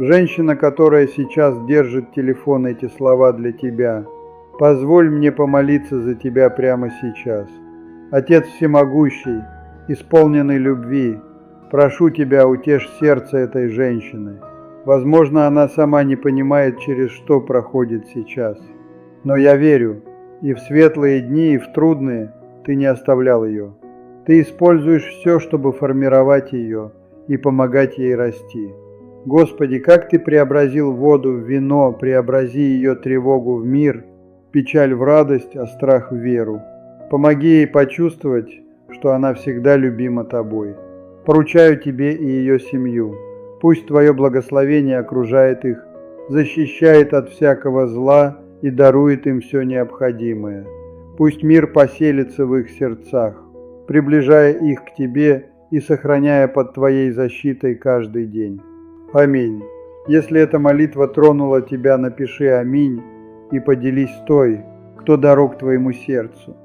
Женщина, которая сейчас держит телефон, эти слова для тебя. Позволь мне помолиться за тебя прямо сейчас. Отец всемогущий, исполненный любви, прошу тебя, утешь сердце этой женщины. Возможно, она сама не понимает, через что проходит сейчас. Но я верю, и в светлые дни, и в трудные ты не оставлял ее. Ты используешь все, чтобы формировать ее и помогать ей расти. Господи, как Ты преобразил воду в вино, преобрази ее тревогу в мир, печаль в радость, а страх в веру. Помоги ей почувствовать, что она всегда любима Тобой. Поручаю Тебе и ее семью. Пусть Твое благословение окружает их, защищает от всякого зла и дарует им все необходимое. Пусть мир поселится в их сердцах, приближая их к Тебе и сохраняя под Твоей защитой каждый день. Аминь. Если эта молитва тронула тебя, напиши «Аминь» и поделись с той, кто дорог твоему сердцу.